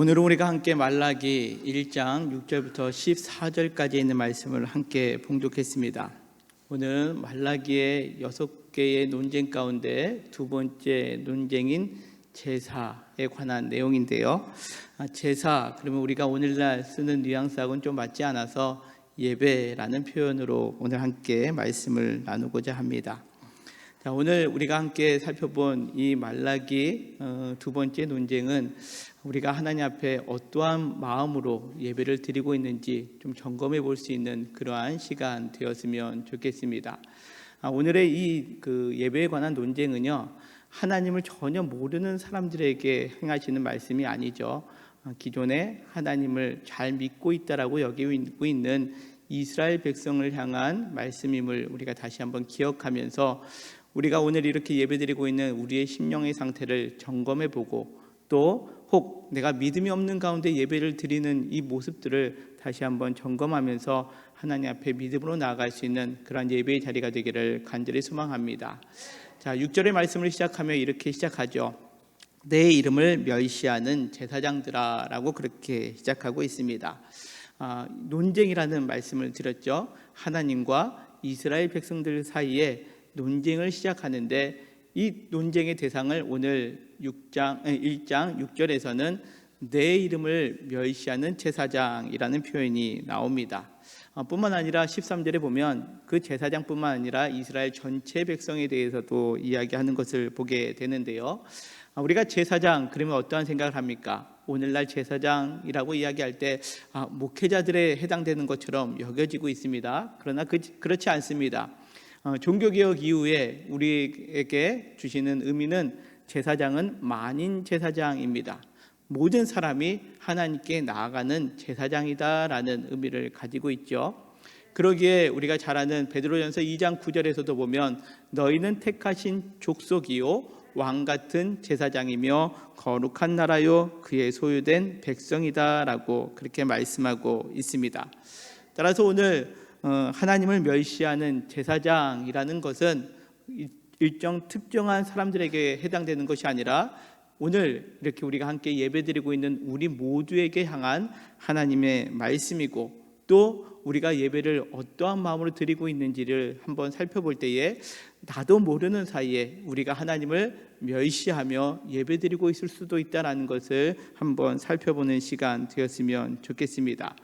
오늘은 우리가 함께 말라기 1장 6절부터 14절까지 있는 말씀을 함께 봉독했습니다. 오늘은 말라기의 6개의 논쟁 가운데 두 번째 논쟁인 제사에 관한 내용인데요. 제사, 그러면 우리가 오늘날 쓰는 뉘앙스하고는 좀 맞지 않아서 예배라는 표현으로 오늘 함께 말씀을 나누고자 합니다. 자, 오늘 우리가 함께 살펴본 이 말라기 두 번째 논쟁은 우리가 하나님 앞에 어떠한 마음으로 예배를 드리고 있는지 좀 점검해 볼 수 있는 그러한 시간 되었으면 좋겠습니다. 오늘의 이 예배에 관한 논쟁은요, 하나님을 전혀 모르는 사람들에게 행하시는 말씀이 아니죠. 기존에 하나님을 잘 믿고 있다라고 여기고 있는 이스라엘 백성을 향한 말씀임을 우리가 다시 한번 기억하면서 우리가 오늘 이렇게 예배드리고 있는 우리의 심령의 상태를 점검해 보고 또 혹 내가 믿음이 없는 가운데 예배를 드리는 이 모습들을 다시 한번 점검하면서 하나님 앞에 믿음으로 나아갈 수 있는 그런 예배의 자리가 되기를 간절히 소망합니다. 자, 6절의 말씀을 시작하며 이렇게 시작하죠. 내 이름을 멸시하는 제사장들아 라고 그렇게 시작하고 있습니다. 논쟁이라는 말씀을 드렸죠. 하나님과 이스라엘 백성들 사이에 논쟁을 시작하는데 이 논쟁의 대상을 오늘 1장 6절에서는 내 이름을 멸시하는 제사장이라는 표현이 나옵니다. 뿐만 아니라 13절에 보면 그 제사장뿐만 아니라 이스라엘 전체 백성에 대해서도 이야기하는 것을 보게 되는데요. 우리가 제사장 그러면 어떠한 생각을 합니까? 오늘날 제사장이라고 이야기할 때 목회자들에 해당되는 것처럼 여겨지고 있습니다. 그러나 그렇지 않습니다. 종교개혁 이후에 우리에게 주시는 의미는 제사장은 만인 제사장입니다. 모든 사람이 하나님께 나아가는 제사장이다라는 의미를 가지고 있죠. 그러기에 우리가 잘 아는 베드로전서 2장 9절에서도 보면 너희는 택하신 족속이요 왕같은 제사장이며 거룩한 나라요 그의 소유된 백성이다라고 그렇게 말씀하고 있습니다. 따라서 오늘 하나님을 멸시하는 제사장이라는 것은 일정 특정한 사람들에게 해당되는 것이 아니라 오늘 이렇게 우리가 함께 예배드리고 있는 우리 모두에게 향한 하나님의 말씀이고 또 우리가 예배를 어떠한 마음으로 드리고 있는지를 한번 살펴볼 때에 나도 모르는 사이에 우리가 하나님을 멸시하며 예배드리고 있을 수도 있다는 것을 한번 살펴보는 시간 되었으면 좋겠습니다.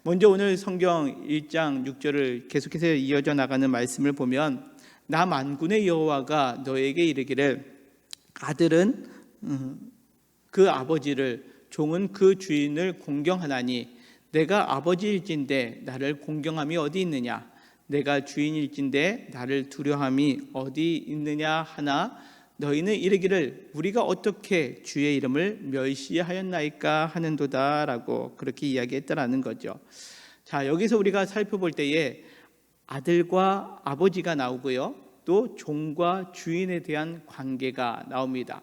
먼저 오늘 성경 1장 6절을 계속해서 이어져 나가는 말씀을 보면 나 만군의 여호와가 너에게 이르기를 아들은 그 아버지를 종은 그 주인을 공경하나니 내가 아버지일진데 나를 공경함이 어디 있느냐 내가 주인일진데 나를 두려움이 어디 있느냐 하나 너희는 이르기를 우리가 어떻게 주의 이름을 멸시하였나이까 하는도다 라고 그렇게 이야기했다라는 거죠. 자, 여기서 우리가 살펴볼 때에 아들과 아버지가 나오고요 또 종과 주인에 대한 관계가 나옵니다.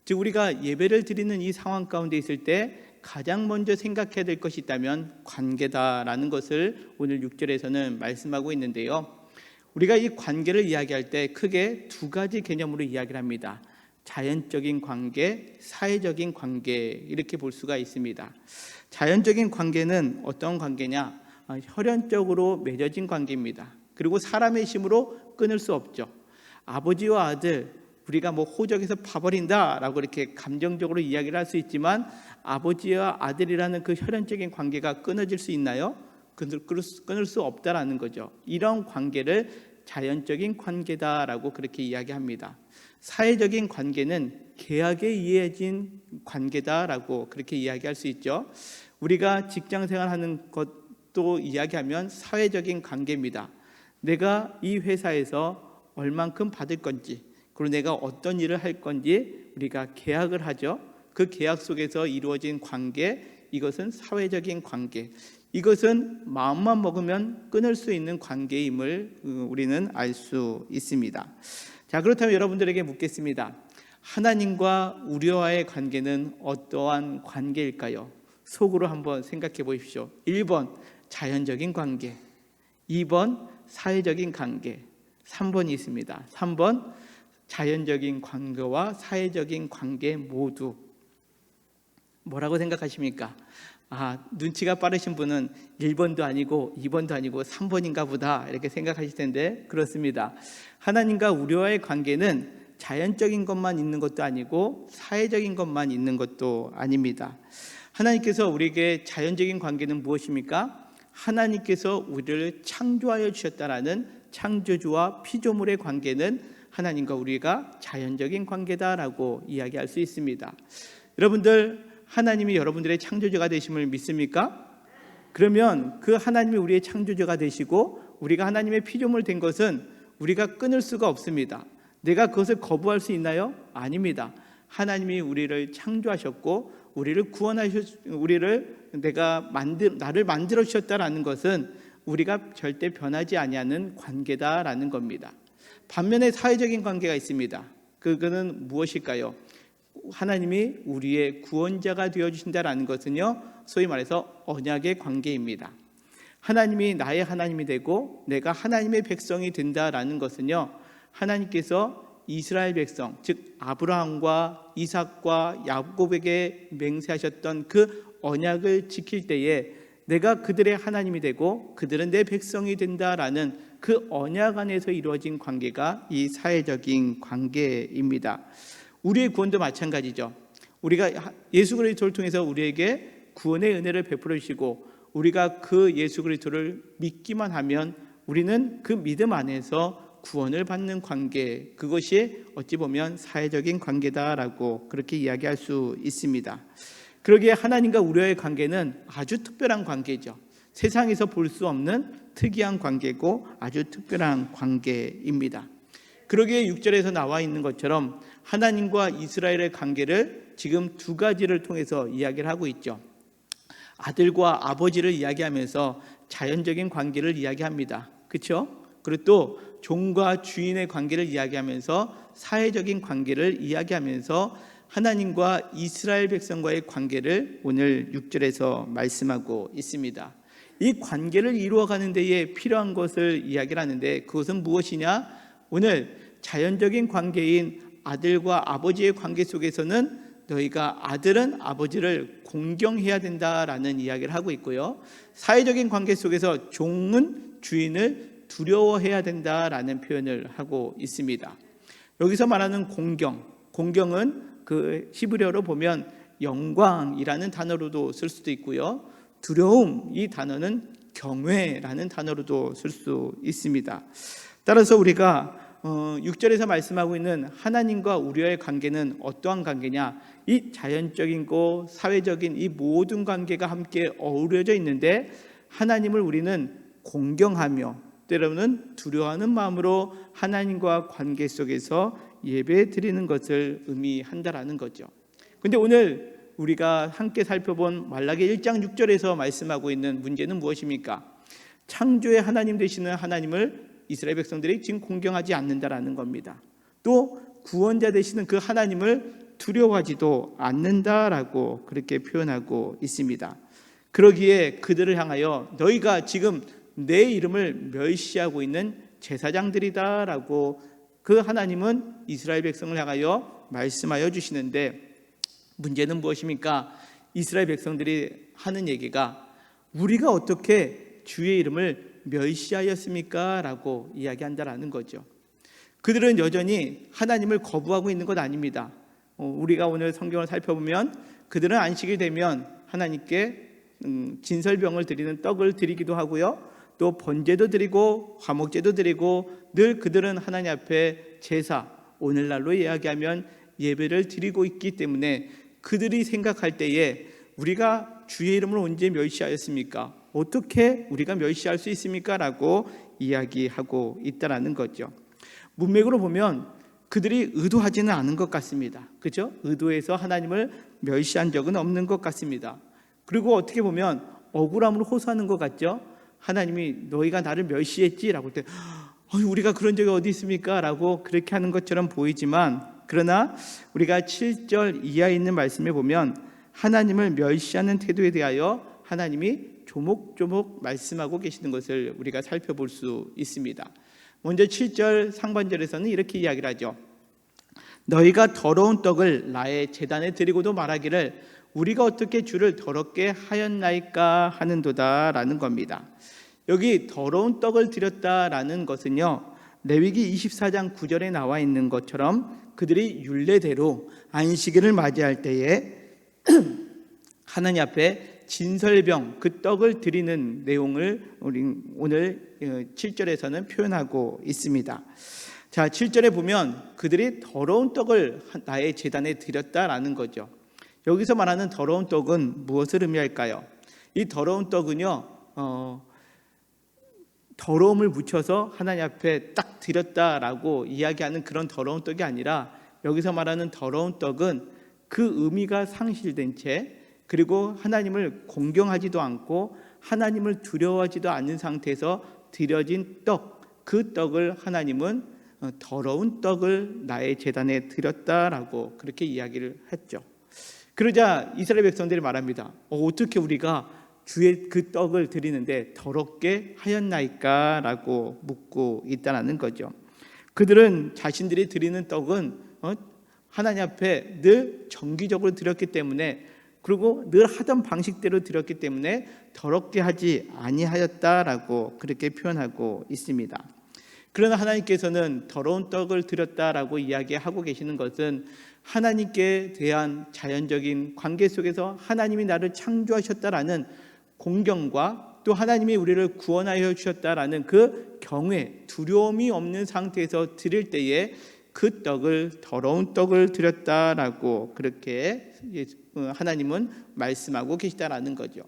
즉 우리가 예배를 드리는 이 상황 가운데 있을 때 가장 먼저 생각해야 될 것이 있다면 관계다라는 것을 오늘 6절에서는 말씀하고 있는데요. 우리가 이 관계를 이야기할 때 크게 두 가지 개념으로 이야기를 합니다. 자연적인 관계, 사회적인 관계 이렇게 볼 수가 있습니다. 자연적인 관계는 어떤 관계냐? 혈연적으로 맺어진 관계입니다. 그리고 사람의 힘으로 끊을 수 없죠. 아버지와 아들, 우리가 호적에서 파버린다라고 이렇게 감정적으로 이야기를 할 수 있지만 아버지와 아들이라는 그 혈연적인 관계가 끊어질 수 있나요? 끊을 수 없다라는 거죠. 이런 관계를 자연적인 관계다라고 그렇게 이야기합니다. 사회적인 관계는 계약에 의해진 관계다라고 그렇게 이야기할 수 있죠. 우리가 직장 생활하는 것도 이야기하면 사회적인 관계입니다. 내가 이 회사에서 얼만큼 받을 건지 그리고 내가 어떤 일을 할 건지 우리가 계약을 하죠. 그 계약 속에서 이루어진 관계, 이것은 사회적인 관계. 이것은 마음만 먹으면 끊을 수 있는 관계임을 우리는 알 수 있습니다. 자, 그렇다면 여러분들에게 묻겠습니다. 하나님과 우리와의 관계는 어떠한 관계일까요? 속으로 한번 생각해 보십시오. 1번 자연적인 관계, 2번 사회적인 관계, 3번이 있습니다. 3번 자연적인 관계와 사회적인 관계 모두 뭐라고 생각하십니까? 눈치가 빠르신 분은 1번도 아니고 2번도 아니고 3번인가 보다 이렇게 생각하실 텐데, 그렇습니다. 하나님과 우리와의 관계는 자연적인 것만 있는 것도 아니고 사회적인 것만 있는 것도 아닙니다. 하나님께서 우리에게 자연적인 관계는 무엇입니까? 하나님께서 우리를 창조하여 주셨다라는 창조주와 피조물의 관계는 하나님과 우리가 자연적인 관계다라고 이야기할 수 있습니다. 여러분들, 하나님이 여러분들의 창조주가 되심을 믿습니까? 그러면 그 하나님이 우리의 창조주가 되시고 우리가 하나님의 피조물 된 것은 우리가 끊을 수가 없습니다. 내가 그것을 거부할 수 있나요? 아닙니다. 하나님이 우리를 창조하셨고 우리를 나를 만들어 주셨다라는 것은 우리가 절대 변하지 아니하는 관계다라는 겁니다. 반면에 사회적인 관계가 있습니다. 그거는 무엇일까요? 하나님이 우리의 구원자가 되어주신다라는 것은요, 소위 말해서 언약의 관계입니다. 하나님이 나의 하나님이 되고 내가 하나님의 백성이 된다라는 것은요, 하나님께서 이스라엘 백성, 즉 아브라함과 이삭과 야곱에게 맹세하셨던 그 언약을 지킬 때에 내가 그들의 하나님이 되고 그들은 내 백성이 된다라는 그 언약 안에서 이루어진 관계가 이 사회적인 관계입니다. 우리의 구원도 마찬가지죠. 우리가 예수 그리스도를 통해서 우리에게 구원의 은혜를 베풀어 주시고 우리가 그 예수 그리스도를 믿기만 하면 우리는 그 믿음 안에서 구원을 받는 관계, 그것이 어찌 보면 사회적인 관계다라고 그렇게 이야기할 수 있습니다. 그러기에 하나님과 우리와의 관계는 아주 특별한 관계죠. 세상에서 볼 수 없는 특이한 관계고 아주 특별한 관계입니다. 그러기에 6절에서 나와 있는 것처럼 하나님과 이스라엘의 관계를 지금 두 가지를 통해서 이야기를 하고 있죠. 아들과 아버지를 이야기하면서 자연적인 관계를 이야기합니다. 그렇죠? 그리고 또 종과 주인의 관계를 이야기하면서 사회적인 관계를 이야기하면서 하나님과 이스라엘 백성과의 관계를 오늘 6절에서 말씀하고 있습니다. 이 관계를 이루어가는 데에 필요한 것을 이야기를 하는데 그것은 무엇이냐? 오늘 자연적인 관계인 아들과 아버지의 관계 속에서는 너희가 아들은 아버지를 공경해야 된다라는 이야기를 하고 있고요, 사회적인 관계 속에서 종은 주인을 두려워해야 된다라는 표현을 하고 있습니다. 여기서 말하는 공경은 그 히브리어로 보면 영광이라는 단어로도 쓸 수도 있고요, 두려움, 이 단어는 경외라는 단어로도 쓸 수 있습니다. 따라서 우리가 6절에서 말씀하고 있는 하나님과 우리와의 관계는 어떠한 관계냐? 이 자연적인 거, 사회적인 이 모든 관계가 함께 어우러져 있는데 하나님을 우리는 공경하며 때로는 두려워하는 마음으로 하나님과 관계 속에서 예배 드리는 것을 의미한다라는 거죠. 근데 오늘 우리가 함께 살펴본 말라기 1장 6절에서 말씀하고 있는 문제는 무엇입니까? 창조의 하나님 되시는 하나님을 이스라엘 백성들이 지금 공경하지 않는다라는 겁니다. 또 구원자 되시는 그 하나님을 두려워하지도 않는다라고 그렇게 표현하고 있습니다. 그러기에 그들을 향하여 너희가 지금 내 이름을 멸시하고 있는 제사장들이다라고 그 하나님은 이스라엘 백성을 향하여 말씀하여 주시는데, 문제는 무엇입니까? 이스라엘 백성들이 하는 얘기가 우리가 어떻게 주의 이름을 멸시하였습니까? 라고 이야기한다라는 거죠. 그들은 여전히 하나님을 거부하고 있는 것 아닙니다. 우리가 오늘 성경을 살펴보면 그들은 안식일 되면 하나님께 진설병을 드리는 떡을 드리기도 하고요, 또 번제도 드리고 화목제도 드리고 늘 그들은 하나님 앞에 제사, 오늘날로 이야기하면 예배를 드리고 있기 때문에 그들이 생각할 때에 우리가 주의 이름을 언제 멸시하였습니까? 어떻게 우리가 멸시할 수 있습니까? 라고 이야기하고 있다라는 거죠. 문맥으로 보면 그들이 의도하지는 않은 것 같습니다. 그렇죠? 의도해서 하나님을 멸시한 적은 없는 것 같습니다. 그리고 어떻게 보면 억울함으로 호소하는 것 같죠? 하나님이 너희가 나를 멸시했지라고 할 때 우리가 그런 적이 어디 있습니까? 라고 그렇게 하는 것처럼 보이지만, 그러나 우리가 7절 이하에 있는 말씀에 보면 하나님을 멸시하는 태도에 대하여 하나님이 조목조목 말씀하고 계시는 것을 우리가 살펴볼 수 있습니다. 먼저 7절 상반절에서는 이렇게 이야기를 하죠. 너희가 더러운 떡을 나의 제단에 드리고도 말하기를 우리가 어떻게 주를 더럽게 하였나이까 하는도다라는 겁니다. 여기 더러운 떡을 드렸다라는 것은요, 레위기 24장 9절에 나와 있는 것처럼 그들이 율례대로 안식일을 맞이할 때에 하나님 앞에 진설병 그 떡을 드리는 내용을 우리 오늘 7절에서는 표현하고 있습니다. 자, 7절에 보면 그들이 더러운 떡을 나의 제단에 드렸다라는 거죠. 여기서 말하는 더러운 떡은 무엇을 의미할까요? 이 더러운 떡은요, 더러움을 묻혀서 하나님 앞에 딱 드렸다라고 이야기하는 그런 더러운 떡이 아니라, 여기서 말하는 더러운 떡은 그 의미가 상실된 채, 그리고 하나님을 공경하지도 않고 하나님을 두려워하지도 않는 상태에서 드려진 떡, 그 떡을 하나님은 더러운 떡을 나의 제단에 드렸다라고 그렇게 이야기를 했죠. 그러자 이스라엘 백성들이 말합니다. 어떻게 우리가 주의 그 떡을 드리는데 더럽게 하였나이까? 라고 묻고 있다는 거죠. 그들은 자신들이 드리는 떡은 하나님 앞에 늘 정기적으로 드렸기 때문에, 그리고 늘 하던 방식대로 드렸기 때문에 더럽게 하지 아니하였다라고 그렇게 표현하고 있습니다. 그러나 하나님께서는 더러운 떡을 드렸다라고 이야기하고 계시는 것은 하나님께 대한 자연적인 관계 속에서 하나님이 나를 창조하셨다라는 공경과 또 하나님이 우리를 구원하여 주셨다라는 그 경외, 두려움이 없는 상태에서 드릴 때에 그 떡을 더러운 떡을 드렸다라고 그렇게 하나님은 말씀하고 계시다라는 거죠.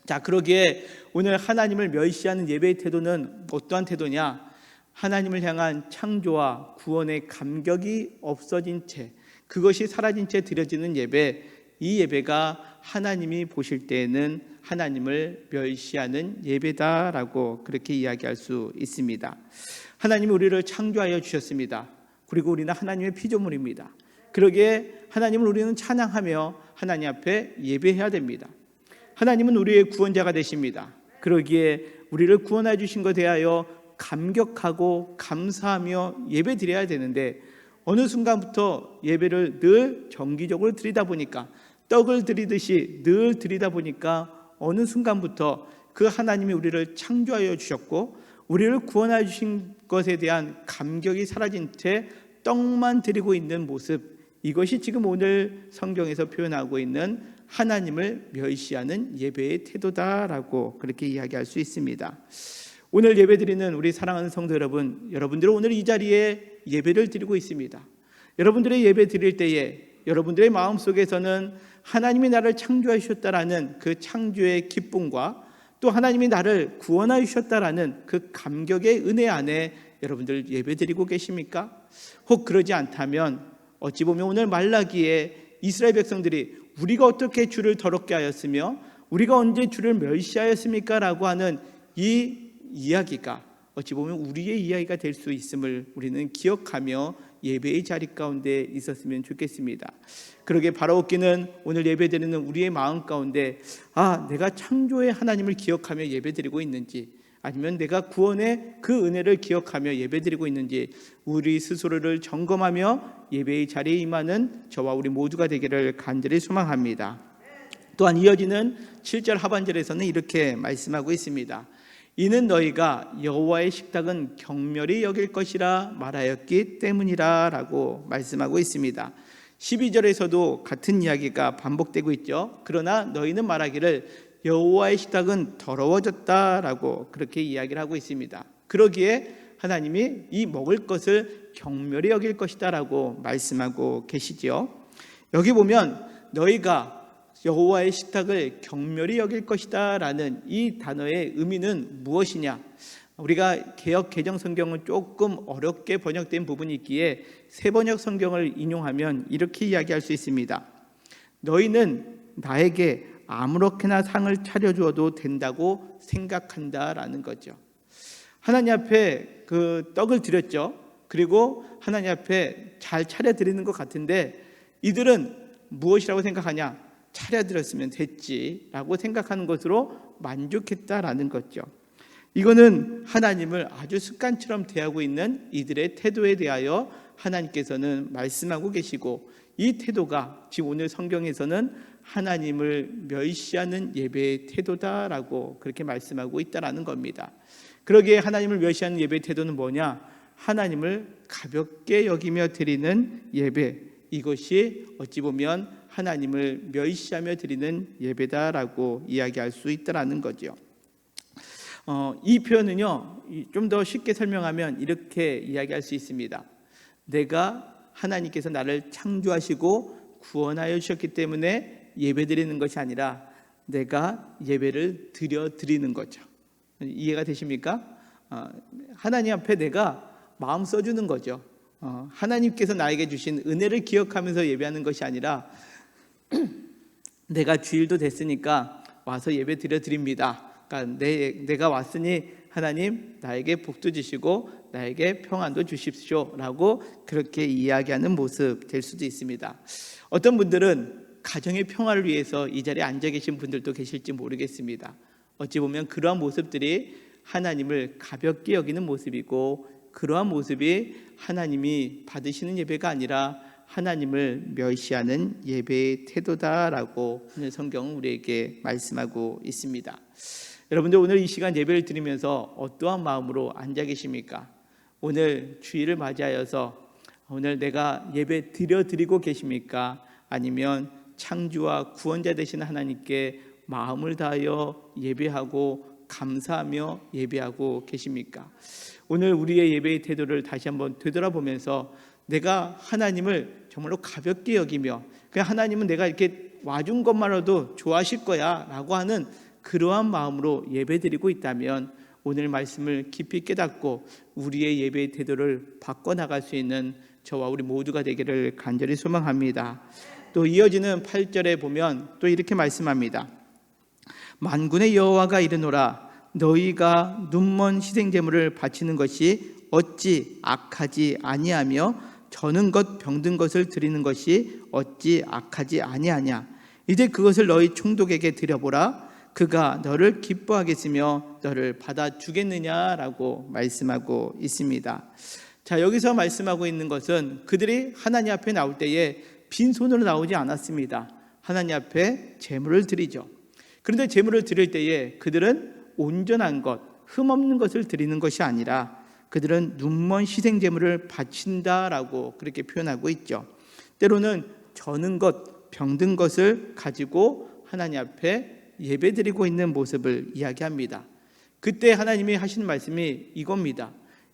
자, 그러기에 오늘 하나님을 멸시하는 예배의 태도는 어떠한 태도냐? 하나님을 향한 창조와 구원의 감격이 없어진 채, 그것이 사라진 채 드려지는 예배, 이 예배가 하나님이 보실 때에는 하나님을 멸시하는 예배다라고 그렇게 이야기할 수 있습니다. 하나님이 우리를 창조하여 주셨습니다. 그리고 우리는 하나님의 피조물입니다. 그러기에 하나님을 우리는 찬양하며 하나님 앞에 예배해야 됩니다. 하나님은 우리의 구원자가 되십니다. 그러기에 우리를 구원해 주신 것에 대하여 감격하고 감사하며 예배 드려야 되는데, 어느 순간부터 예배를 늘 정기적으로 드리다 보니까, 떡을 드리듯이 늘 드리다 보니까 어느 순간부터 그 하나님이 우리를 창조하여 주셨고 우리를 구원하여 주신 것에 대한 감격이 사라진 채 떡만 드리고 있는 모습, 이것이 지금 오늘 성경에서 표현하고 있는 하나님을 멸시하는 예배의 태도다라고 그렇게 이야기할 수 있습니다. 오늘 예배드리는 우리 사랑하는 성도 여러분, 여러분들은 오늘 이 자리에 예배를 드리고 있습니다. 여러분들의 예배 드릴 때에 여러분들의 마음속에서는 하나님이 나를 창조해 주셨다라는 그 창조의 기쁨과 또 하나님이 나를 구원하여 주셨다라는 그 감격의 은혜 안에 여러분들 예배 드리고 계십니까? 혹 그러지 않다면 어찌 보면 오늘 말라기에 이스라엘 백성들이 우리가 어떻게 주를 더럽게 하였으며 우리가 언제 주를 멸시하였습니까? 라고 하는 이 이야기가 어찌 보면 우리의 이야기가 될 수 있음을 우리는 기억하며 예배의 자리 가운데 있었으면 좋겠습니다. 그러게 바라옵기는 오늘 예배드리는 우리의 마음 가운데 내가 창조의 하나님을 기억하며 예배드리고 있는지, 아니면 내가 구원의 그 은혜를 기억하며 예배드리고 있는지 우리 스스로를 점검하며 예배의 자리에 임하는 저와 우리 모두가 되기를 간절히 소망합니다. 또한 이어지는 7절 하반절에서는 이렇게 말씀하고 있습니다. 이는 너희가 여호와의 식탁은 경멸히 여길 것이라 말하였기 때문이라 라고 말씀하고 있습니다. 12절에서도 같은 이야기가 반복되고 있죠. 그러나 너희는 말하기를 여호와의 식탁은 더러워졌다라고 그렇게 이야기를 하고 있습니다. 그러기에 하나님이 이 먹을 것을 경멸히 여길 것이다라고 말씀하고 계시지요. 여기 보면 너희가 여호와의 식탁을 경멸히 여길 것이다 라는 이 단어의 의미는 무엇이냐? 우리가 개역 개정 성경은 조금 어렵게 번역된 부분이 있기에 새 번역 성경을 인용하면 이렇게 이야기할 수 있습니다. 너희는 나에게 아무렇게나 상을 차려주어도 된다고 생각한다라는 거죠. 하나님 앞에 그 떡을 드렸죠. 그리고 하나님 앞에 잘 차려드리는 것 같은데 이들은 무엇이라고 생각하냐? 차려드렸으면 됐지라고 생각하는 것으로 만족했다라는 거죠. 이거는 하나님을 아주 습관처럼 대하고 있는 이들의 태도에 대하여 하나님께서는 말씀하고 계시고, 이 태도가 지금 오늘 성경에서는 하나님을 멸시하는 예배의 태도다라고 그렇게 말씀하고 있다라는 겁니다. 그러기에 하나님을 멸시하는 예배의 태도는 뭐냐? 하나님을 가볍게 여기며 드리는 예배, 이것이 어찌 보면 하나님을 멸시하며 드리는 예배다라고 이야기할 수 있다라는 거죠. 이 표현은요, 좀 더 쉽게 설명하면 이렇게 이야기할 수 있습니다. 내가 하나님께서 나를 창조하시고 구원하여 주셨기 때문에 예배드리는 것이 아니라 내가 예배를 드리는 거죠. 이해가 되십니까? 하나님 앞에 내가 마음 써주는 거죠. 하나님께서 나에게 주신 은혜를 기억하면서 예배하는 것이 아니라 내가 주일도 됐으니까 와서 예배 드립니다. 그러니까 내가 왔으니 하나님 나에게 복도 주시고 나에게 평안도 주십시오라고 그렇게 이야기하는 모습 될 수도 있습니다. 어떤 분들은 가정의 평화를 위해서 이 자리에 앉아 계신 분들도 계실지 모르겠습니다. 어찌 보면 그러한 모습들이 하나님을 가볍게 여기는 모습이고, 그러한 모습이 하나님이 받으시는 예배가 아니라 하나님을 멸시하는 예배의 태도다라고 오늘 성경은 우리에게 말씀하고 있습니다. 여러분들, 오늘 이 시간 예배를 드리면서 어떠한 마음으로 앉아 계십니까? 오늘 주일을 맞이하여서 오늘 내가 예배 드리고 계십니까? 아니면 창조와 구원자 되시는 하나님께 마음을 다하여 예배하고 감사하며 예배하고 계십니까? 오늘 우리의 예배의 태도를 다시 한번 되돌아보면서 내가 하나님을 정말로 가볍게 여기며 그냥 하나님은 내가 이렇게 와준 것만으로도 좋아하실 거야 라고 하는 그러한 마음으로 예배드리고 있다면 오늘 말씀을 깊이 깨닫고 우리의 예배의 태도를 바꿔나갈 수 있는 저와 우리 모두가 되기를 간절히 소망합니다. 또 이어지는 8절에 보면 또 이렇게 말씀합니다. 만군의 여호와가 이르노라, 너희가 눈먼 희생제물을 바치는 것이 어찌 악하지 아니하며 저는 것 병든 것을 드리는 것이 어찌 악하지 아니하냐. 이제 그것을 너희 총독에게 드려보라. 그가 너를 기뻐하겠으며 너를 받아주겠느냐라고 말씀하고 있습니다. 자, 여기서 말씀하고 있는 것은 그들이 하나님 앞에 나올 때에 빈손으로 나오지 않았습니다. 하나님 앞에 제물을 드리죠. 그런데 제물을 드릴 때에 그들은 온전한 것, 흠없는 것을 드리는 것이 아니라 그들은 눈먼 희생제물을 바친다라고 그렇게 표현하고 있죠. 때로는 저는 것, 병든 것을 가지고 하나님 앞에 예배드리고 있는 모습을 이야기합니다. 그때 하나님이 하시는 말씀이 이겁니다.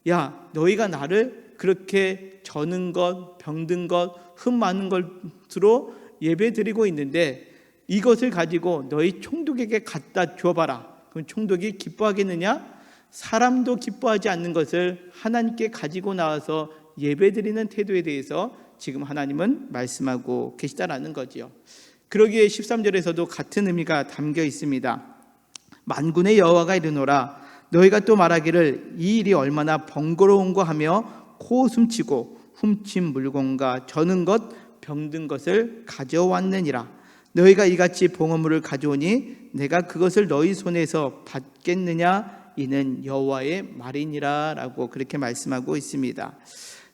야, 너희가 나를 그렇게 저는 것, 병든 것, 흠 많은 것으로 예배드리고 있는데 이것을 가지고 너희 총독에게 갖다 줘봐라. 그럼 총독이 기뻐하겠느냐? 사람도 기뻐하지 않는 것을 하나님께 가지고 나와서 예배드리는 태도에 대해서 지금 하나님은 말씀하고 계시다라는 거지요. 그러기에 13절에서도 같은 의미가 담겨 있습니다. 만군의 여호와가 이르노라, 너희가 또 말하기를 이 일이 얼마나 번거로운가 하며 코 숨치고 훔친 물건과 저는 것 병든 것을 가져왔느니라. 너희가 이같이 봉헌물을 가져오니 내가 그것을 너희 손에서 받겠느냐? 이는 여호와의 말이니라 라고 그렇게 말씀하고 있습니다.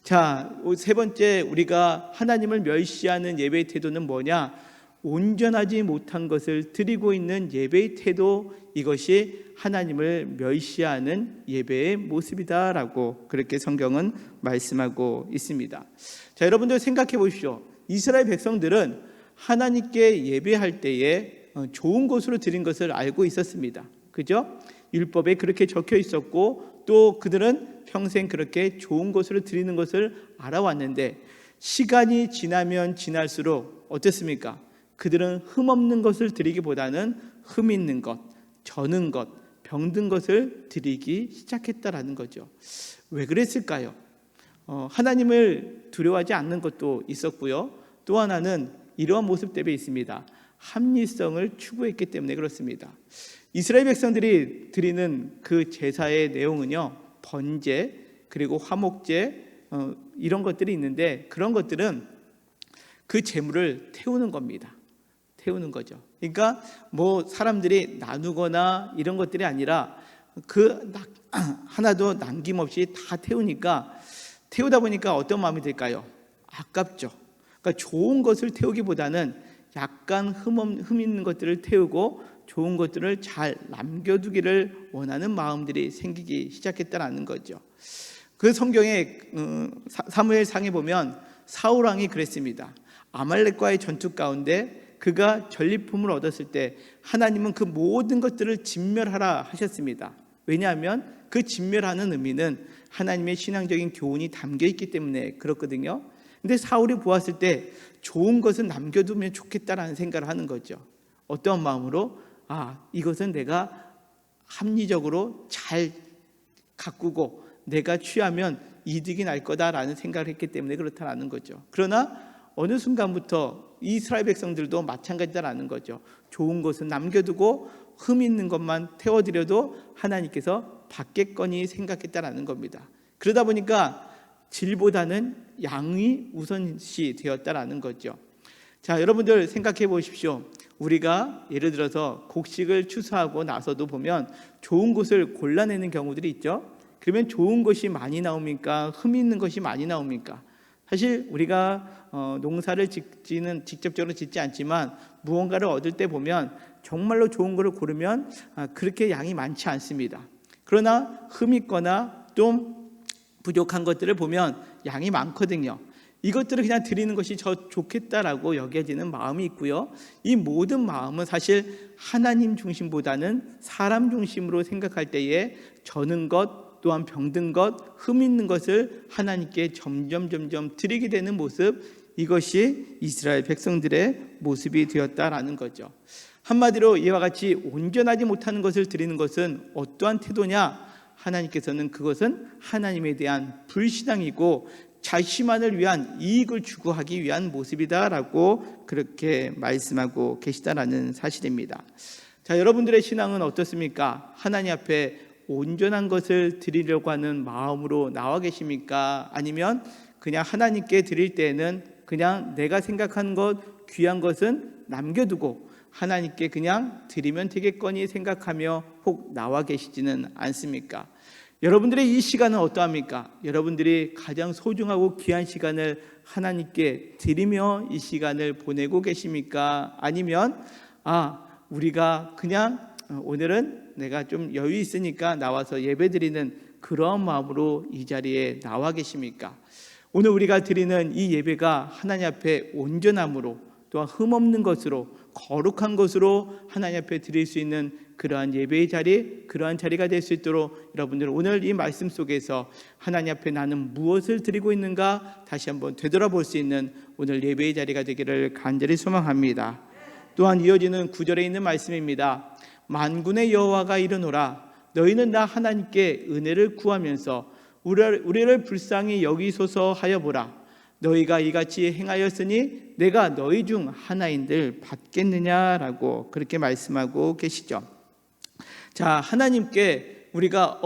자, 세 번째, 우리가 하나님을 멸시하는 예배의 태도는 뭐냐? 온전하지 못한 것을 드리고 있는 예배의 태도, 이것이 하나님을 멸시하는 예배의 모습이다라고 그렇게 성경은 말씀하고 있습니다. 자, 여러분들 생각해 보십시오. 이스라엘 백성들은 하나님께 예배할 때에 좋은 것으로 드린 것을 알고 있었습니다. 그죠? 율법에 그렇게 적혀 있었고 또 그들은 평생 그렇게 좋은 것으로 드리는 것을 알아왔는데 시간이 지나면 지날수록 어떻습니까? 그들은 흠없는 것을 드리기보다는 흠 있는 것, 저는 것, 병든 것을 드리기 시작했다라는 거죠. 왜 그랬을까요? 하나님을 두려워하지 않는 것도 있었고요. 또 하나는 이러한 모습 때문에 있습니다. 합리성을 추구했기 때문에 그렇습니다. 이스라엘 백성들이 드리는 그 제사의 내용은요, 번제 그리고 화목제 이런 것들이 있는데 그런 것들은 그 제물을 태우는 겁니다. 태우는 거죠. 그러니까 뭐 사람들이 나누거나 이런 것들이 아니라 그 하나도 남김없이 다 태우니까 태우다 보니까 어떤 마음이 들까요? 아깝죠. 그러니까 좋은 것을 태우기보다는 약간 흠 있는 것들을 태우고 좋은 것들을 잘 남겨두기를 원하는 마음들이 생기기 시작했다는 거죠. 그 성경에 사무엘상에 보면 사울 왕이 그랬습니다. 아말렉과의 전투 가운데 그가 전리품을 얻었을 때 하나님은 그 모든 것들을 진멸하라 하셨습니다. 왜냐하면 그 진멸하는 의미는 하나님의 신앙적인 교훈이 담겨 있기 때문에 그렇거든요. 근데 사울이 보았을 때 좋은 것은 남겨두면 좋겠다라는 생각을 하는 거죠. 어떤 마음으로? 이것은 내가 합리적으로 잘 가꾸고 내가 취하면 이득이 날 거다라는 생각을 했기 때문에 그렇다라는 거죠. 그러나 어느 순간부터 이스라엘 백성들도 마찬가지다라는 거죠. 좋은 것은 남겨두고 흠 있는 것만 태워드려도 하나님께서 받겠거니 생각했다라는 겁니다. 그러다 보니까 질보다는 양이 우선시 되었다라는 거죠. 자, 여러분들 생각해 보십시오. 우리가 예를 들어서 곡식을 추수하고 나서도 보면 좋은 것을 골라내는 경우들이 있죠. 그러면 좋은 것이 많이 나옵니까? 흠 있는 것이 많이 나옵니까? 사실 우리가 농사를 직접적으로 짓지 않지만 무언가를 얻을 때 보면 정말로 좋은 것을 고르면 그렇게 양이 많지 않습니다. 그러나 흠 있거나 좀 부족한 것들을 보면 양이 많거든요. 이것들을 그냥 드리는 것이 저 좋겠다라고 여겨지는 마음이 있고요. 이 모든 마음은 사실 하나님 중심보다는 사람 중심으로 생각할 때에 저는 것 또한 병든 것, 흠 있는 것을 하나님께 점점 드리게 되는 모습, 이것이 이스라엘 백성들의 모습이 되었다라는 거죠. 한마디로 이와 같이 온전하지 못하는 것을 드리는 것은 어떠한 태도냐? 하나님께서는 그것은 하나님에 대한 불신앙이고 자신만을 위한 이익을 추구하기 위한 모습이다라고 그렇게 말씀하고 계시다라는 사실입니다. 자, 여러분들의 신앙은 어떻습니까? 하나님 앞에 온전한 것을 드리려고 하는 마음으로 나와 계십니까? 아니면 그냥 하나님께 드릴 때에는 그냥 내가 생각한 것, 귀한 것은 남겨두고 하나님께 그냥 드리면 되겠거니 생각하며 혹 나와 계시지는 않습니까? 여러분들의 이 시간은 어떠합니까? 여러분들이 가장 소중하고 귀한 시간을 하나님께 드리며 이 시간을 보내고 계십니까? 아니면 우리가 그냥 오늘은 내가 좀 여유 있으니까 나와서 예배드리는 그런 마음으로 이 자리에 나와 계십니까? 오늘 우리가 드리는 이 예배가 하나님 앞에 온전함으로 또한 흠없는 것으로 거룩한 것으로 하나님 앞에 드릴 수 있는 그러한 예배의 자리, 그러한 자리가 될 수 있도록 여러분들 오늘 이 말씀 속에서 하나님 앞에 나는 무엇을 드리고 있는가 다시 한번 되돌아볼 수 있는 오늘 예배의 자리가 되기를 간절히 소망합니다. 또한 이어지는 9절에 있는 말씀입니다. 만군의 여호와가 이르노라 너희는 나 하나님께 은혜를 구하면서 우리를 불쌍히 여기소서 하여 보라. 너희가 이같이 행하였으니 내가 너희 중 하나인들 받겠느냐라고 그렇게 말씀하고 계시죠. 자, 하나님께 우리가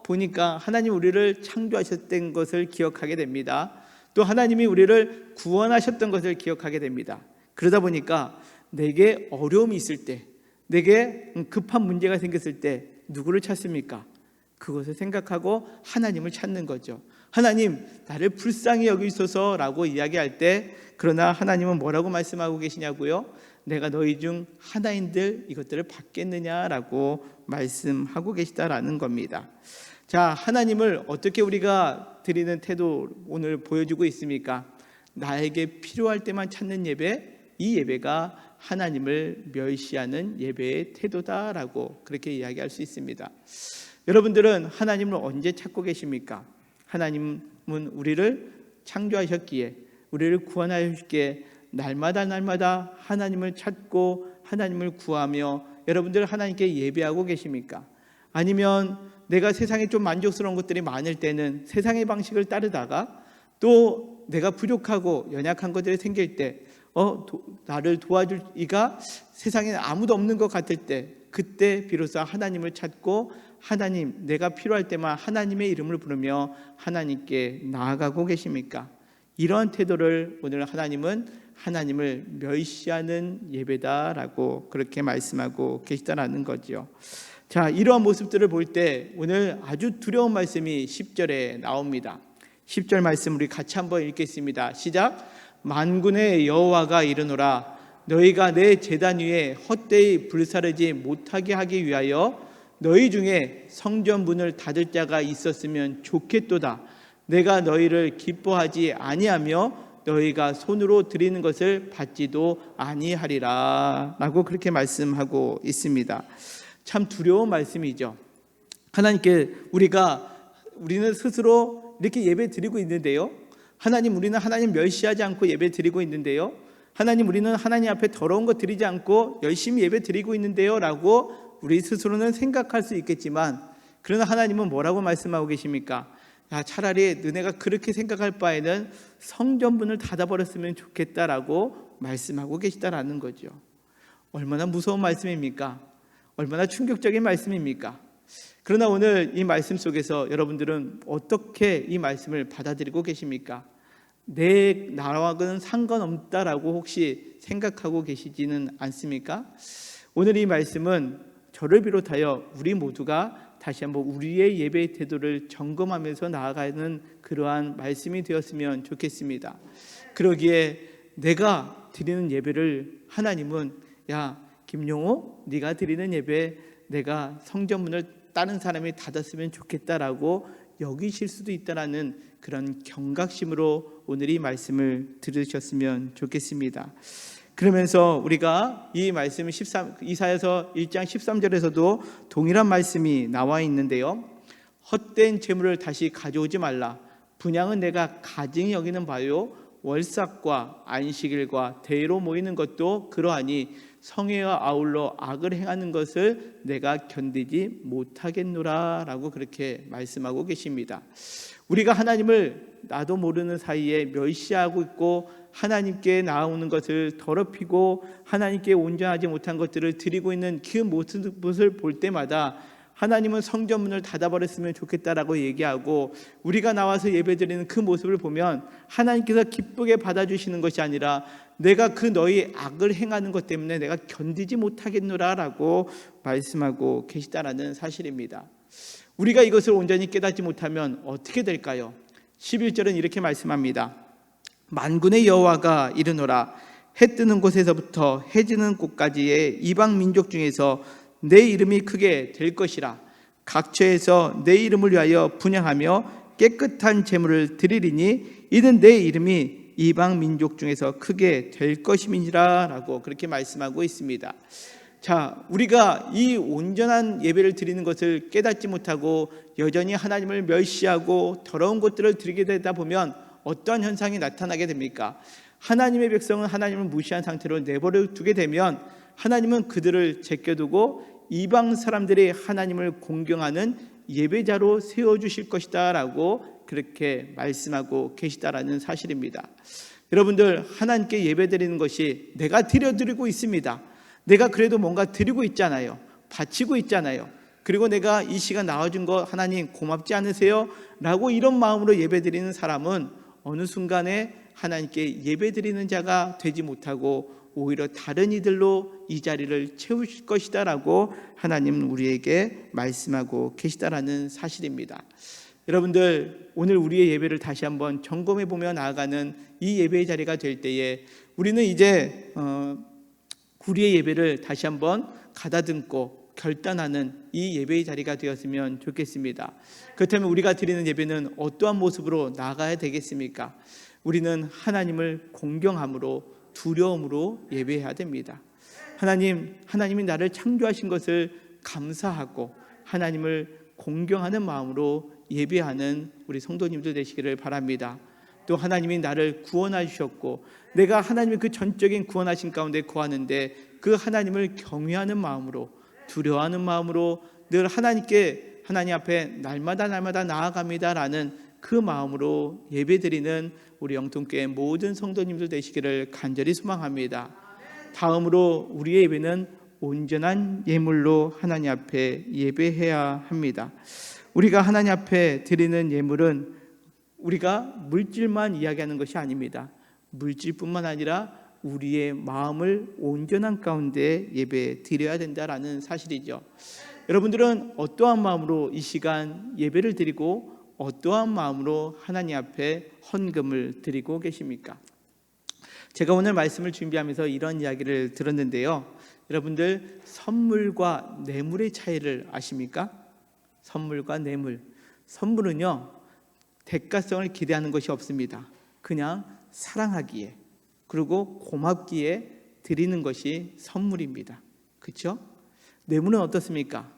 보니까 하나님 우리를 창조하셨던 것을 기억하게 됩니다. 또 하나님이 우리를 구원하셨던 것을 기억하게 됩니다. 그러다 보니까 내게 어려움이 있을 때, 내게 급한 문제가 생겼을 때 누구를 찾습니까? 그것을 생각하고 하나님을 찾는 거죠. 하나님, 나를 불쌍히 여기소서라고 이야기할 때, 그러나 하나님은 뭐라고 말씀하고 계시냐고요? 내가 너희 중 하나인들 이것들을 받겠느냐라고 말씀하고 계시다라는 겁니다. 자, 하나님을 어떻게 우리가 드리는 태도 오늘 보여주고 있습니까? 나에게 필요할 때만 찾는 예배, 이 예배가 하나님을 멸시하는 예배의 태도다라고 그렇게 이야기할 수 있습니다. 여러분들은 하나님을 언제 찾고 계십니까? 하나님은 우리를 창조하셨기에, 우리를 구원하셨기에 날마다 하나님을 찾고 하나님을 구하며 여러분들 하나님께 예배하고 계십니까? 아니면 내가 세상에 좀 만족스러운 것들이 많을 때는 세상의 방식을 따르다가 또 내가 부족하고 연약한 것들이 생길 때 나를 도와줄 이가 세상에 아무도 없는 것 같을 때 그때 비로소 하나님을 찾고 하나님, 내가 필요할 때만 하나님의 이름을 부르며 하나님께 나아가고 계십니까? 이런 태도를 오늘 하나님은 하나님을 멸시하는 예배다라고 그렇게 말씀하고 계시다라는 거죠. 자, 이러한 모습들을 볼 때 오늘 아주 두려운 말씀이 10절에 나옵니다. 10절 말씀 우리 같이 한번 읽겠습니다. 시작. 만군의 여호와가 이르노라 너희가 내 제단 위에 헛되이 불사르지 못하게 하기 위하여 너희 중에 성전 문을 닫을 자가 있었으면 좋겠도다. 내가 너희를 기뻐하지 아니하며 너희가 손으로 드리는 것을 받지도 아니하리라 라고 그렇게 말씀하고 있습니다. 참 두려운 말씀이죠. 하나님께 우리는 스스로 이렇게 예배 드리고 있는데요, 우리는 하나님 멸시하지 않고 예배 드리고 있는데요, 우리는 하나님 앞에 더러운 거 드리지 않고 열심히 예배 드리고 있는데요 라고 우리 스스로는 생각할 수 있겠지만, 그러나 하나님은 뭐라고 말씀하고 계십니까? 차라리 너네가 그렇게 생각할 바에는 성전문을 닫아버렸으면 좋겠다라고 말씀하고 계시다라는 거죠. 얼마나 무서운 말씀입니까? 얼마나 충격적인 말씀입니까? 그러나 오늘 이 말씀 속에서 여러분들은 어떻게 이 말씀을 받아들이고 계십니까? 나와는 상관없다라고 혹시 생각하고 계시지는 않습니까? 오늘 이 말씀은 저를 비롯하여 우리 모두가 다시 한번 우리의 예배의 태도를 점검하면서 나아가는 그러한 말씀이 되었으면 좋겠습니다. 그러기에 내가 드리는 예배를 하나님은 김용호 네가 드리는 예배 내가 성전문을 다른 사람이 닫았으면 좋겠다라고 여기실 수도 있다라는 그런 경각심으로 오늘 이 말씀을 들으셨으면 좋겠습니다. 그러면서 우리가 이 말씀 이사야서 1장 13절에서도 동일한 말씀이 나와 있는데요, 헛된 재물을 다시 가져오지 말라. 분향은 내가 가증히 여기는 바요, 월삭과 안식일과 대회로 모이는 것도 그러하니 성회와 아울러 악을 행하는 것을 내가 견디지 못하겠노라 라고 그렇게 말씀하고 계십니다. 우리가 하나님을 나도 모르는 사이에 멸시하고 있고 하나님께 나오는 것을 더럽히고 하나님께 온전하지 못한 것들을 드리고 있는 그 모습을 볼 때마다 하나님은 성전문을 닫아버렸으면 좋겠다라고 얘기하고, 우리가 나와서 예배드리는 그 모습을 보면 하나님께서 기쁘게 받아주시는 것이 아니라 내가 그 너희 악을 행하는 것 때문에 내가 견디지 못하겠노라 라고 말씀하고 계시다라는 사실입니다. 우리가 이것을 온전히 깨닫지 못하면 어떻게 될까요? 11절은 이렇게 말씀합니다. 만군의 여호와가 이르노라. 해 뜨는 곳에서부터 해 지는 곳까지의 이방 민족 중에서 내 이름이 크게 될 것이라. 각처에서 내 이름을 위하여 분향하며 깨끗한 제물을 드리리니 이는 내 이름이 이방 민족 중에서 크게 될 것임이니라 라고 그렇게 말씀하고 있습니다. 우리가 이 온전한 예배를 드리는 것을 깨닫지 못하고 여전히 하나님을 멸시하고 더러운 것들을 드리게 되다 보면 어떠한 현상이 나타나게 됩니까? 하나님의 백성은 하나님을 무시한 상태로 내버려 두게 되면 하나님은 그들을 제껴두고 이방 사람들이 하나님을 공경하는 예배자로 세워주실 것이다 라고 그렇게 말씀하고 계시다라는 사실입니다. 여러분들, 하나님께 예배드리는 것이 내가 드리고 있습니다. 내가 그래도 뭔가 드리고 있잖아요. 바치고 있잖아요. 그리고 내가 이 시간 나와준 거 하나님 고맙지 않으세요? 라고 이런 마음으로 예배드리는 사람은 어느 순간에 하나님께 예배드리는 자가 되지 못하고 오히려 다른 이들로 이 자리를 채우실 것이다 라고 하나님은 우리에게 말씀하고 계시다라는 사실입니다. 여러분들, 오늘 우리의 예배를 다시 한번 점검해 보며 나아가는 이 예배의 자리가 될 때에 우리는 이제 우리의 예배를 다시 한번 가다듬고 결단하는 이 예배의 자리가 되었으면 좋겠습니다. 그렇다면 우리가 드리는 예배는 어떠한 모습으로 나아가야 되겠습니까? 우리는 하나님을 공경함으로 두려움으로 예배해야 됩니다. 하나님이 나를 창조하신 것을 감사하고 하나님을 공경하는 마음으로 예배하는 우리 성도님들 되시기를 바랍니다. 또 하나님이 나를 구원하셨고 내가 하나님의 그 전적인 구원하신 가운데 거하는데 그 하나님을 경외하는 마음으로, 두려워하는 마음으로 늘 하나님 앞에 날마다 나아갑니다라는 그 마음으로 예배드리는 우리 영통교회 모든 성도님들 되시기를 간절히 소망합니다. 다음으로 우리의 예배는 온전한 예물로 하나님 앞에 예배해야 합니다. 우리가 하나님 앞에 드리는 예물은 우리가 물질만 이야기하는 것이 아닙니다. 물질뿐만 아니라 우리의 마음을 온전한 가운데 예배 드려야 된다라는 사실이죠. 여러분들은 어떠한 마음으로 이 시간 예배를 드리고 어떠한 마음으로 하나님 앞에 헌금을 드리고 계십니까? 제가 오늘 말씀을 준비하면서 이런 이야기를 들었는데요. 여러분들, 선물과 뇌물의 차이를 아십니까? 선물과 뇌물. 선물은요, 대가성을 기대하는 것이 없습니다. 그냥 사랑하기에, 그리고 고맙기에 드리는 것이 선물입니다. 그렇죠? 뇌물은 어떻습니까?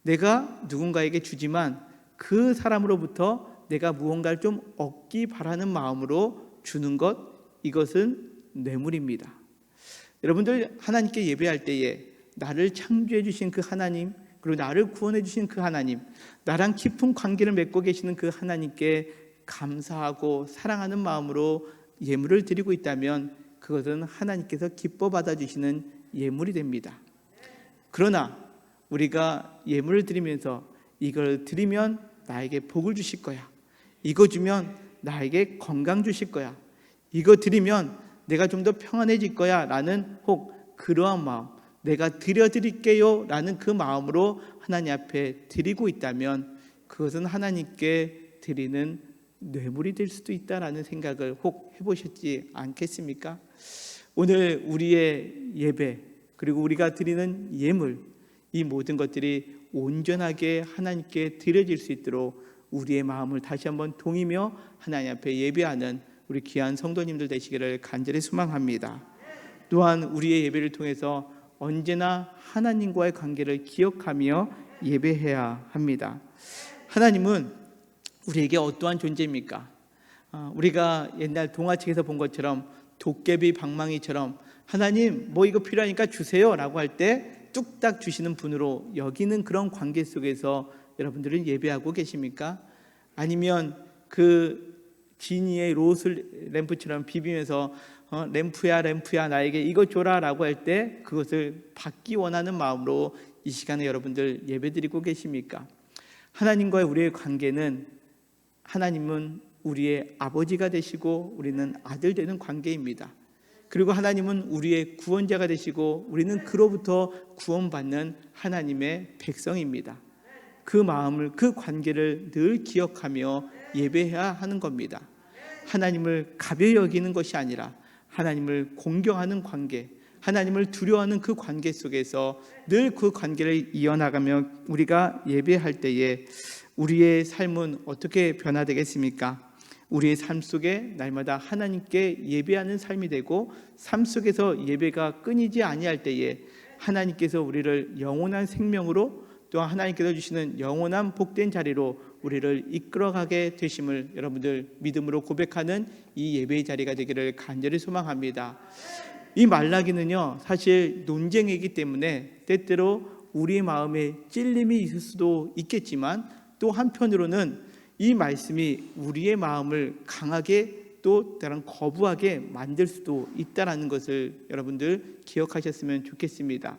내가 누군가에게 주지만 그 사람으로부터 내가 무언가를 좀 얻기 바라는 마음으로 주는 것, 이것은 뇌물입니다. 여러분들, 하나님께 예배할 때에 나를 창조해 주신 그 하나님, 그리고 나를 구원해 주신 그 하나님, 나랑 깊은 관계를 맺고 계시는 그 하나님께 감사하고 사랑하는 마음으로 예물을 드리고 있다면 그것은 하나님께서 기뻐 받아주시는 예물이 됩니다. 그러나 우리가 예물을 드리면서 이걸 드리면 나에게 복을 주실 거야, 이거 주면 나에게 건강 주실 거야, 이거 드리면 내가 좀 더 평안해질 거야 라는 혹 그러한 마음, 내가 드려드릴게요 라는 그 마음으로 하나님 앞에 드리고 있다면 그것은 하나님께 드리는 뇌물이 될 수도 있다라는 생각을 혹 해보셨지 않겠습니까? 오늘 우리의 예배, 그리고 우리가 드리는 예물, 이 모든 것들이 온전하게 하나님께 드려질 수 있도록 우리의 마음을 다시 한번 동이며 하나님 앞에 예배하는 우리 귀한 성도님들 되시기를 간절히 소망합니다. 또한 우리의 예배를 통해서 언제나 하나님과의 관계를 기억하며 예배해야 합니다. 하나님은 우리에게 어떠한 존재입니까? 우리가 옛날 동화책에서 본 것처럼 도깨비 방망이처럼 하나님 뭐 이거 필요하니까 주세요 라고 할 때 뚝딱 주시는 분으로 여기는 그런 관계 속에서 여러분들은 예배하고 계십니까? 아니면 그 지니의 롯을 램프처럼 비비면서 램프야 나에게 이거 줘라 라고 할 때 그것을 받기 원하는 마음으로 이 시간에 여러분들 예배드리고 계십니까? 하나님과의 우리의 관계는, 하나님은 우리의 아버지가 되시고 우리는 아들 되는 관계입니다. 그리고 하나님은 우리의 구원자가 되시고 우리는 그로부터 구원받는 하나님의 백성입니다. 그 마음을, 그 관계를 늘 기억하며 예배해야 하는 겁니다. 하나님을 가벼이 여기는 것이 아니라 하나님을 공경하는 관계, 하나님을 두려워하는 그 관계 속에서 늘 그 관계를 이어나가며 우리가 예배할 때에 우리의 삶은 어떻게 변화되겠습니까? 우리의 삶 속에 날마다 하나님께 예배하는 삶이 되고 삶 속에서 예배가 끊이지 아니할 때에 하나님께서 우리를 영원한 생명으로, 또한 하나님께서 주시는 영원한 복된 자리로 우리를 이끌어가게 되심을 여러분들 믿음으로 고백하는 이 예배의 자리가 되기를 간절히 소망합니다. 이 말라기는요, 사실 논쟁이기 때문에 때때로 우리 마음에 찔림이 있을 수도 있겠지만 또 한편으로는 이 말씀이 우리의 마음을 강하게 또 다른 거부하게 만들 수도 있다는 것을 여러분들 기억하셨으면 좋겠습니다.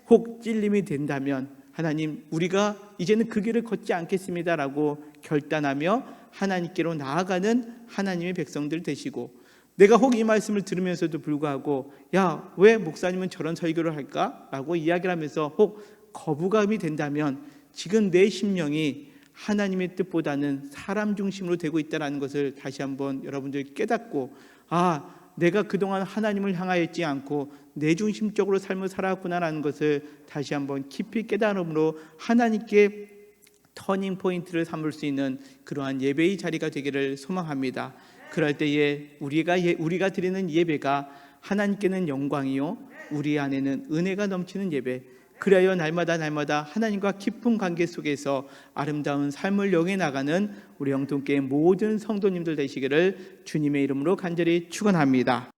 혹 찔림이 된다면 하나님, 우리가 이제는 그 길을 걷지 않겠습니다 라고 결단하며 하나님께로 나아가는 하나님의 백성들 되시고, 내가 혹 이 말씀을 들으면서도 불구하고 야, 왜 목사님은 저런 설교를 할까? 라고 이야기를 하면서 혹 거부감이 된다면 지금 내 심령이 하나님의 뜻보다는 사람 중심으로 되고 있다는 것을 다시 한번 여러분들이 깨닫고, 내가 그동안 하나님을 향하였지 않고 내 중심적으로 삶을 살아왔구나라는 것을 다시 한번 깊이 깨달음으로 하나님께 터닝 포인트를 삼을 수 있는 그러한 예배의 자리가 되기를 소망합니다. 그럴 때에 우리가 드리는 예배가 하나님께는 영광이요 우리 안에는 은혜가 넘치는 예배, 그래야 날마다 하나님과 깊은 관계 속에서 아름다운 삶을 영해 나가는 우리 영통교회 모든 성도님들 되시기를 주님의 이름으로 간절히 축원합니다.